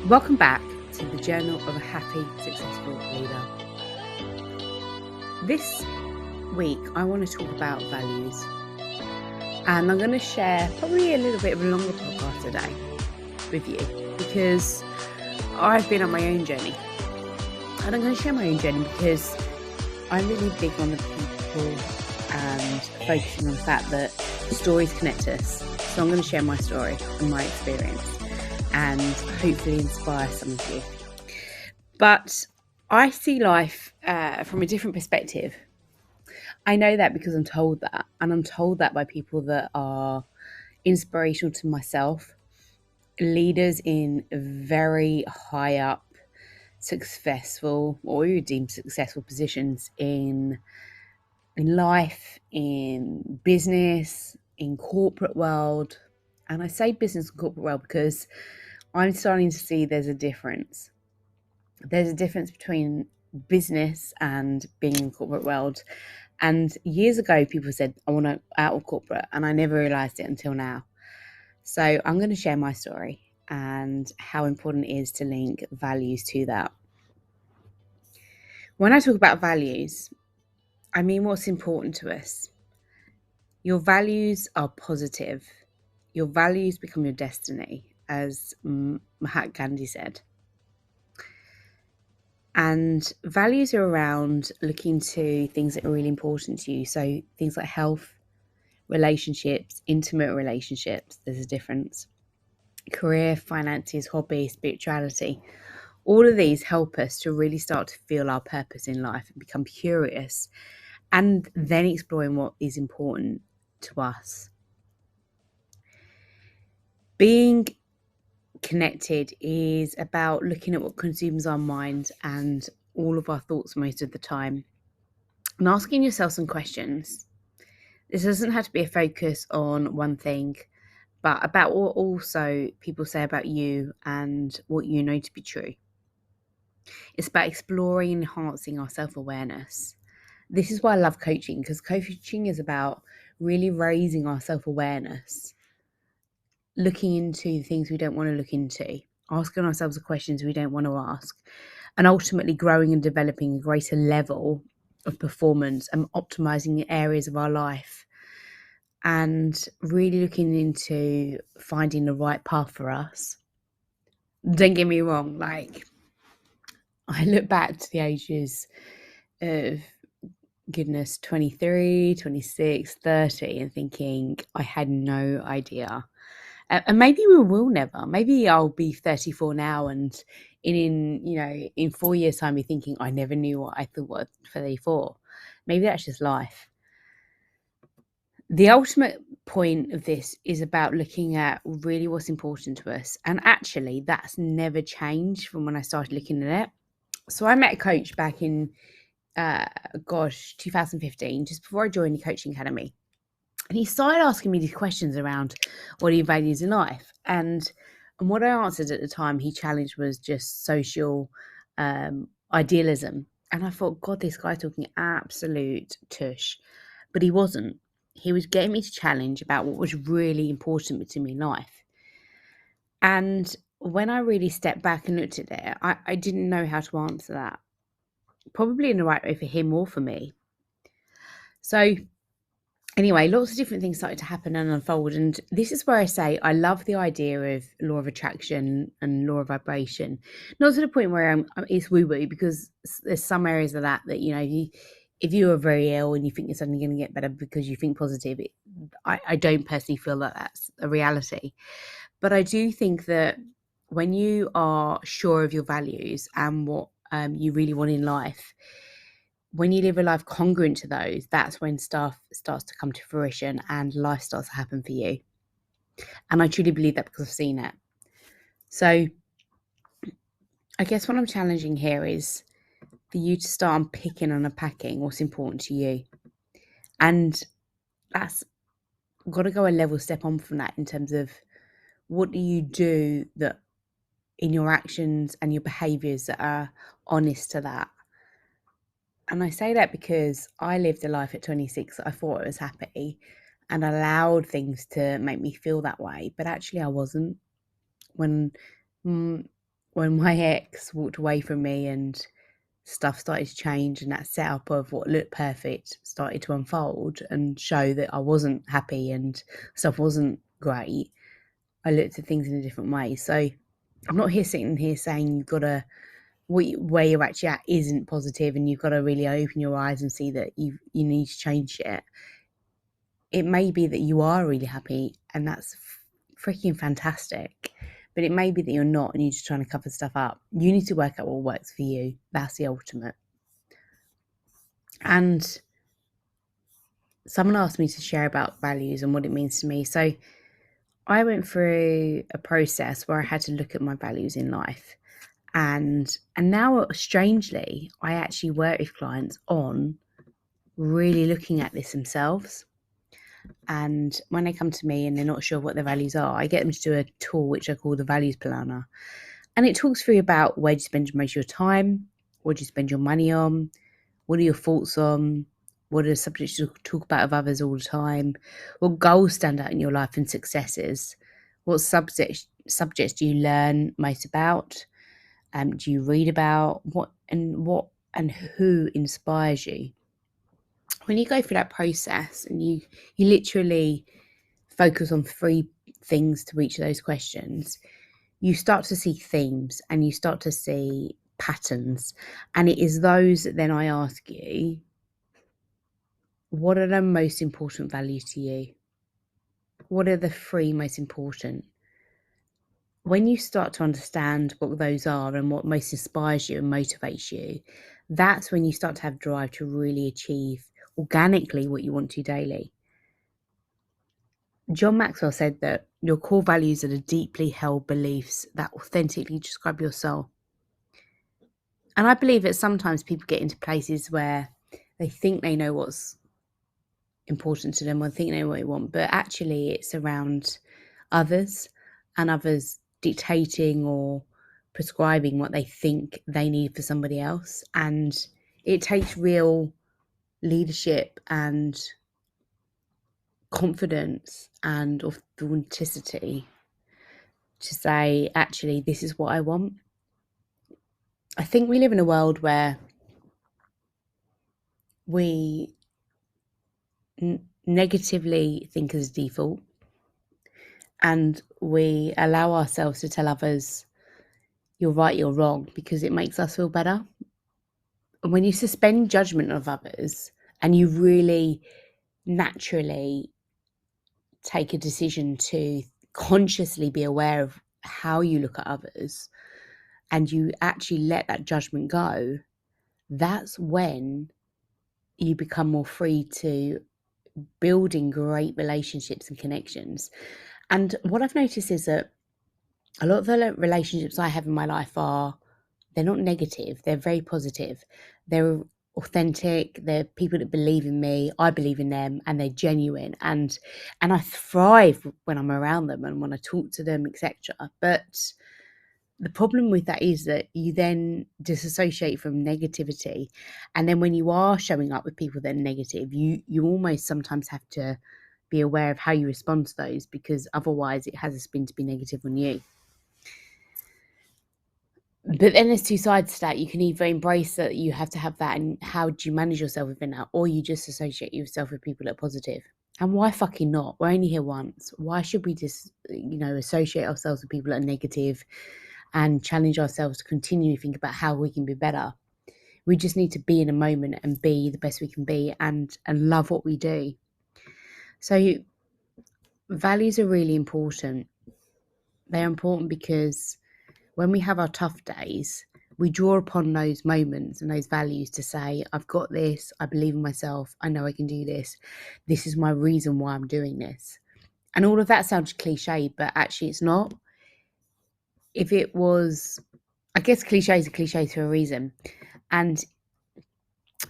Welcome back to the Journal of a Happy, Successful Leader. This week, I want to talk about values. And I'm going to share probably a little bit of a longer podcast today with you because I've been on my own journey. And I'm going to share my own journey because I'm really big on the people and focusing on the fact that stories connect us. So I'm going to share my story and my experience and hopefully inspire some of you. But I see life from a different perspective. I know that because I'm told that, and I'm told that by people that are inspirational to myself, leaders in very high up, successful, or you would deem successful positions in life, in business, in corporate world. And I say business and corporate world because I'm starting to see there's a difference. There's a difference between business and being in the corporate world. And years ago, people said, I want to out of corporate, and I never realized it until now. So I'm going to share my story and how important it is to link values to that. When I talk about values, I mean what's important to us. Your values are positive. Your values become your destiny, as Mahatma Gandhi said. And values are around looking to things that are really important to you. So things like health, relationships, intimate relationships, there's a difference. Career, finances, hobby, spirituality. All of these help us to really start to feel our purpose in life and become curious and then exploring what is important to us. Being connected is about looking at what consumes our mind and all of our thoughts most of the time and asking yourself some questions. This doesn't have to be a focus on one thing, but about what also people say about you and what you know to be true. It's about exploring and enhancing our self-awareness. This is why I love coaching, because coaching is about really raising our self-awareness, looking into the things we don't want to look into, asking ourselves the questions we don't want to ask, and ultimately growing and developing a greater level of performance and optimizing areas of our life and really looking into finding the right path for us. Don't get me wrong, like I look back to the ages of 23, 26, 30 and thinking I had no idea. And maybe we will never. Maybe I'll be 34 now and in 4 years time be thinking I never knew what I thought was 34. Maybe that's just life. The ultimate point of this is about looking at really what's important to us. And actually that's never changed from when I started looking at it. So I met a coach back in 2015, just before I joined the coaching academy. And he started asking me these questions around what he values in life. And what I answered at the time he challenged was just social idealism. And I thought, God, this guy's talking absolute tush. But he wasn't. He was getting me to challenge about what was really important to me in life. And when I really stepped back and looked at it, I didn't know how to answer that. Probably in the right way for him or for me. So anyway, lots of different things started to happen and unfold. And this is where I say I love the idea of law of attraction and law of vibration. Not to the point where it's woo-woo, because there's some areas of that, if you are very ill and you think you're suddenly going to get better because you think positive, I don't personally feel that that's a reality. But I do think that when you are sure of your values and what you really want in life, when you live a life congruent to those, that's when stuff starts to come to fruition and life starts to happen for you. And I truly believe that because I've seen it. So I guess what I'm challenging here is for you to start unpicking and unpacking what's important to you. And that's got to go a level step on from that in terms of what do you do that in your actions and your behaviours that are honest to that. And I say that because I lived a life at 26 that I thought I was happy and allowed things to make me feel that way. But actually I wasn't. When when my ex walked away from me and stuff started to change and that setup of what looked perfect started to unfold and show that I wasn't happy and stuff wasn't great, I looked at things in a different way. So I'm not sitting here saying you've got to, where you're actually at isn't positive and you've got to really open your eyes and see that you need to change it. It may be that you are really happy and that's freaking fantastic, but it may be that you're not and you're just trying to cover stuff up. You need to work out what works for you. That's the ultimate. And someone asked me to share about values and what it means to me. So I went through a process where I had to look at my values in life. And now, strangely, I actually work with clients on really looking at this themselves. And when they come to me and they're not sure what their values are, I get them to do a tool which I call the Values Planner. And it talks through about where do you spend most of your time, what do you spend your money on, what are your thoughts on, what are the subjects you talk about with others all the time, what goals stand out in your life and successes, what subjects do you learn most about, do you read about, what and who inspires you. When you go through that process and you literally focus on 3 things to each of those questions, you start to see themes and you start to see patterns. And it is those that then I ask you, what are the most important values to you? What are the 3 most important? When you start to understand what those are and what most inspires you and motivates you, that's when you start to have drive to really achieve organically what you want to daily. John Maxwell said that your core values are the deeply held beliefs that authentically describe your soul. And I believe that sometimes people get into places where they think they know what's important to them or think they know what they want, but actually it's around others and others dictating or prescribing what they think they need for somebody else. And it takes real leadership and confidence and authenticity to say, actually, this is what I want. I think we live in a world where we negatively think as default, and we allow ourselves to tell others you're right, you're wrong, because it makes us feel better. And when you suspend judgment of others and you really naturally take a decision to consciously be aware of how you look at others and you actually let that judgment go, that's when you become more free to building great relationships and connections. And what I've noticed is that a lot of the relationships I have in my life they're not negative, they're very positive. They're authentic, they're people that believe in me, I believe in them, and they're genuine. And I thrive when I'm around them and when I talk to them, etc. But the problem with that is that you then disassociate from negativity. And then when you are showing up with people that are negative, you almost sometimes have to be aware of how you respond to those, because otherwise it has a spin to be negative on you. But then there's 2 sides to that. You can either embrace that you have to have that, and how do you manage yourself within that, or you just associate yourself with people that are positive. And why fucking not? We're only here once. Why should we just, associate ourselves with people that are negative and challenge ourselves to continually think about how we can be better? We just need to be in a moment and be the best we can be and love what we do. So values are really important. They're important because when we have our tough days, we draw upon those moments and those values to say, I've got this, I believe in myself, I know I can do this. This is my reason why I'm doing this. And all of that sounds cliche, but actually it's not. If it was, I guess cliches are cliches for a reason. And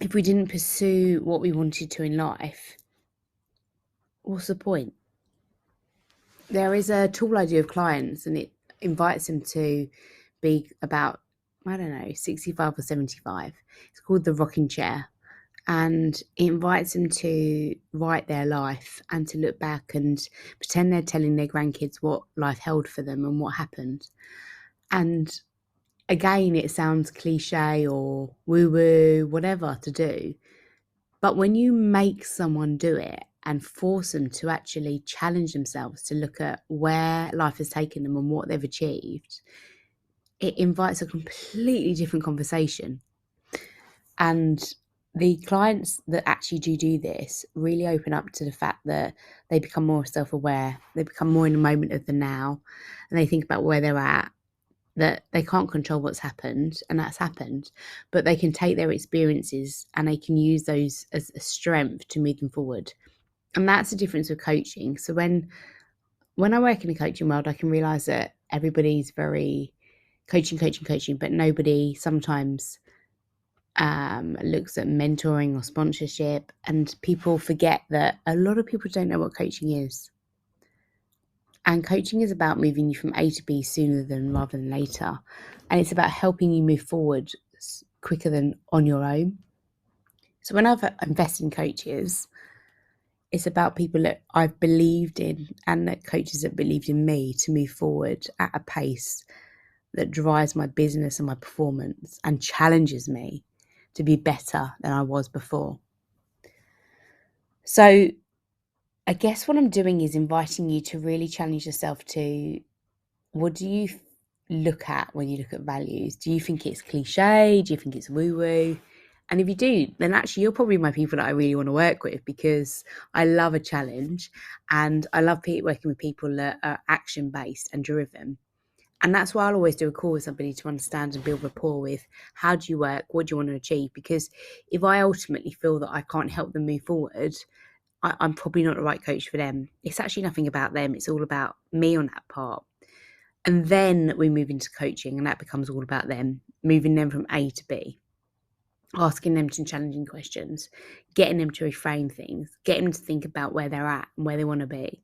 if we didn't pursue what we wanted to in life, what's the point? There is a tool I do with clients, and it invites them to be about, 65 or 75. It's called the rocking chair. And it invites them to write their life and to look back and pretend they're telling their grandkids what life held for them and what happened. And again, it sounds cliche or woo-woo, whatever to do. But when you make someone do it and force them to actually challenge themselves to look at where life has taken them and what they've achieved, it invites a completely different conversation. And the clients that actually do this really open up to the fact that they become more self-aware, they become more in the moment of the now, and they think about where they're at, that they can't control what's happened, and that's happened, but they can take their experiences and they can use those as a strength to move them forward. And that's the difference with coaching. So when I work in the coaching world, I can realize that everybody's very coaching, but nobody sometimes looks at mentoring or sponsorship, and people forget that a lot of people don't know what coaching is. And coaching is about moving you from A to B sooner than rather than later. And it's about helping you move forward quicker than on your own. So when I've invested in coaches, it's about people that I've believed in and that coaches that believed in me to move forward at a pace that drives my business and my performance and challenges me to be better than I was before. So I guess what I'm doing is inviting you to really challenge yourself to, what do you look at when you look at values? Do you think it's cliche? Do you think it's woo-woo? And if you do, then actually you're probably my people that I really want to work with, because I love a challenge and I love working with people that are action-based and driven. And that's why I'll always do a call with somebody to understand and build rapport with, how do you work? What do you want to achieve? Because if I ultimately feel that I can't help them move forward, I'm probably not the right coach for them. It's actually nothing about them. It's all about me on that part. And then we move into coaching, and that becomes all about them, moving them from A to B, asking them some challenging questions, getting them to reframe things, getting them to think about where they're at and where they want to be.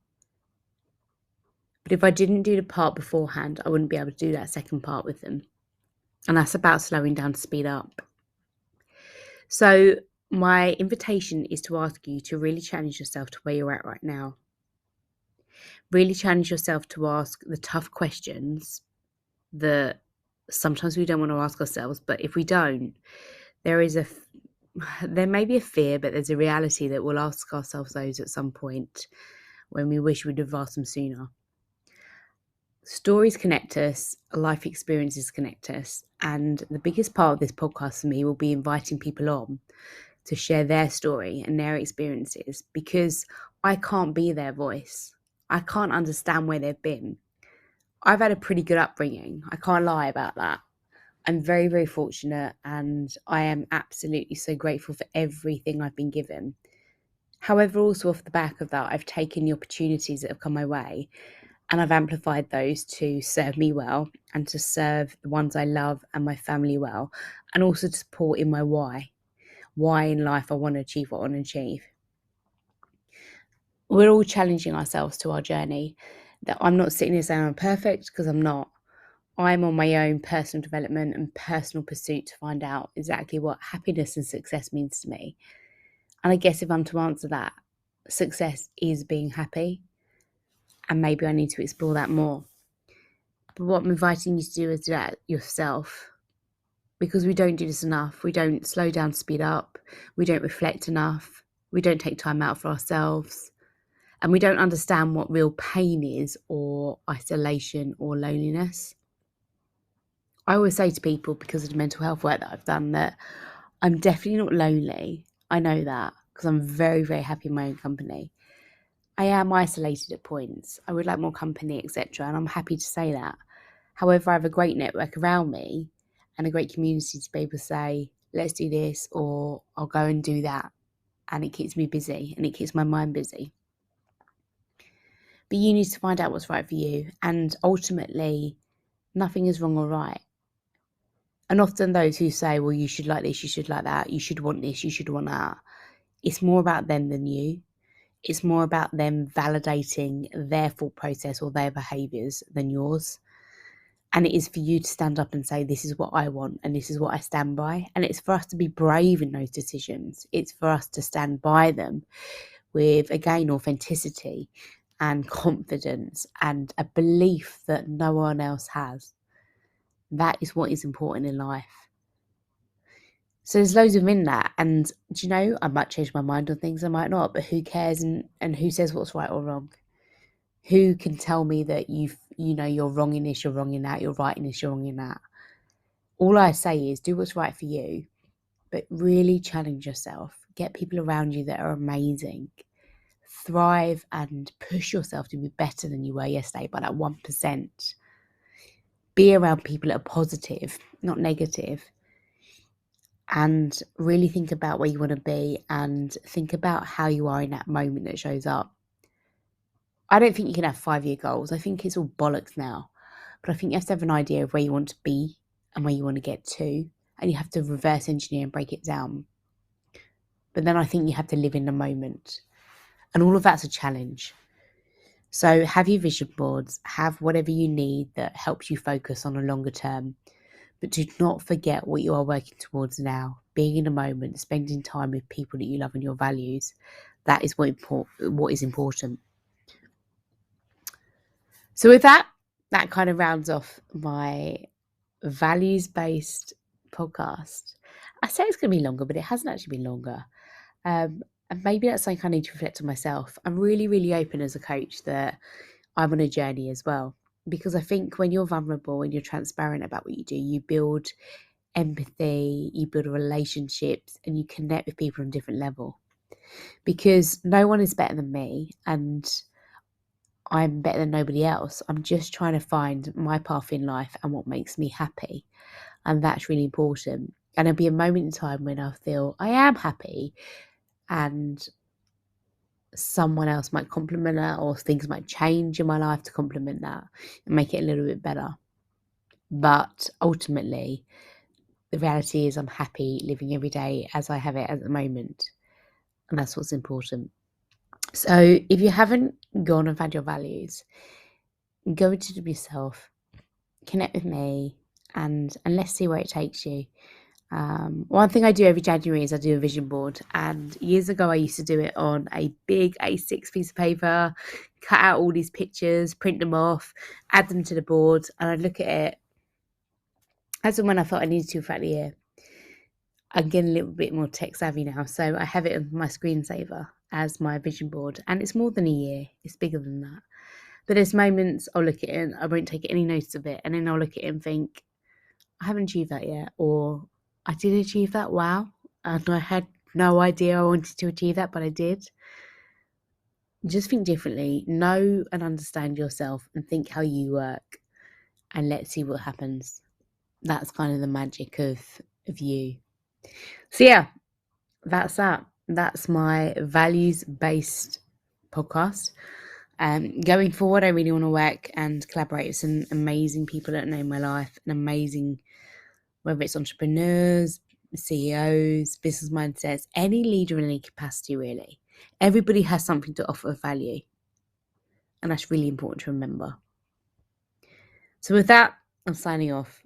But if I didn't do the part beforehand, I wouldn't be able to do that second part with them. And that's about slowing down to speed up. So my invitation is to ask you to really challenge yourself to where you're at right now. Really challenge yourself to ask the tough questions that sometimes we don't want to ask ourselves. But if we don't, there may be a fear, but there's a reality that we'll ask ourselves those at some point when we wish we'd have asked them sooner. Stories connect us, life experiences connect us, and the biggest part of this podcast for me will be inviting people on to share their story and their experiences, because I can't be their voice. I can't understand where they've been. I've had a pretty good upbringing. I can't lie about that. I'm very, very fortunate, and I am absolutely so grateful for everything I've been given. However, also off the back of that, I've taken the opportunities that have come my way, and I've amplified those to serve me well and to serve the ones I love and my family well, and also to support in my why in life I want to achieve what I want to achieve. We're all challenging ourselves to our journey. That I'm not sitting here saying I'm perfect, because I'm not. I'm on my own personal development and personal pursuit to find out exactly what happiness and success means to me. And I guess if I'm to answer that, success is being happy, and maybe I need to explore that more. But what I'm inviting you to do is do that yourself, because we don't do this enough. We don't slow down, speed up. We don't reflect enough. We don't take time out for ourselves. And we don't understand what real pain is, or isolation, or loneliness. I always say to people, because of the mental health work that I've done, that I'm definitely not lonely. I know that, because I'm very, very happy in my own company. I am isolated at points. I would like more company, etc. And I'm happy to say that. However, I have a great network around me and a great community to be able to say, let's do this, or I'll go and do that. And it keeps me busy, and it keeps my mind busy. But you need to find out what's right for you. And ultimately, nothing is wrong or right. And often those who say, well, you should like this, you should like that, you should want this, you should want that, it's more about them than you. It's more about them validating their thought process or their behaviours than yours. And it is for you to stand up and say, this is what I want and this is what I stand by. And it's for us to be brave in those decisions. It's for us to stand by them with, again, authenticity and confidence and a belief that no one else has. That is what is important in life. So there's loads within that. And do you know, I might change my mind on things, I might not, but who cares? And who says what's right or wrong? Who can tell me that you're wrong in this, you're wrong in that, you're right in this, you're wrong in that? All I say is do what's right for you, but really challenge yourself. Get people around you that are amazing. Thrive and push yourself to be better than you were yesterday by that 1%. Be around people that are positive, not negative. And really think about where you want to be and think about how you are in that moment that shows up. I don't think you can have 5-year goals. I think it's all bollocks now. But I think you have to have an idea of where you want to be and where you want to get to. And you have to reverse engineer and break it down. But then I think you have to live in the moment. And all of that's a challenge. So have your vision boards, have whatever you need that helps you focus on a longer term. But do not forget what you are working towards now. Being in the moment, spending time with people that you love and your values. That is what is important. So with that kind of rounds off my values-based podcast. I say it's going to be longer, but it hasn't actually been longer. And maybe that's something I need to reflect on myself. I'm really, really open as a coach that I'm on a journey as well. Because I think when you're vulnerable and you're transparent about what you do, you build empathy, you build relationships, and you connect with people on a different level. Because no one is better than me, and I'm better than nobody else. I'm just trying to find my path in life and what makes me happy. And that's really important. And there'll be a moment in time when I feel I am happy and someone else might compliment that, or things might change in my life to complement that and make it a little bit better. But ultimately, the reality is I'm happy living every day as I have it at the moment. And that's what's important. So if you haven't gone and found your values, go into them yourself, connect with me, and let's see where it takes you. One thing I do every January is I do a vision board, and years ago I used to do it on a big A6 piece of paper, cut out all these pictures, print them off, add them to the board, and I'd look at it as and when I felt I needed to throughout the year. I'm getting a little bit more tech savvy now, so I have it on my screensaver as my vision board, and it's more than a year, it's bigger than that. But there's moments I'll look at it and I won't take any notice of it, and then I'll look at it and think, I haven't achieved that yet, or I did achieve that, wow, and I had no idea I wanted to achieve that, but I did. Just think differently, know and understand yourself, and think how you work, and let's see what happens. That's kind of the magic of you. So yeah, that's that. That's my values-based podcast. Going forward, I really want to work and collaborate with some amazing people that know my life, and amazing, whether it's entrepreneurs, CEOs, business mindsets, any leader in any capacity, really. Everybody has something to offer of value. And that's really important to remember. So with that, I'm signing off.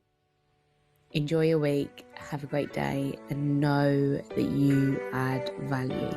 Enjoy your week, have a great day, and know that you add value.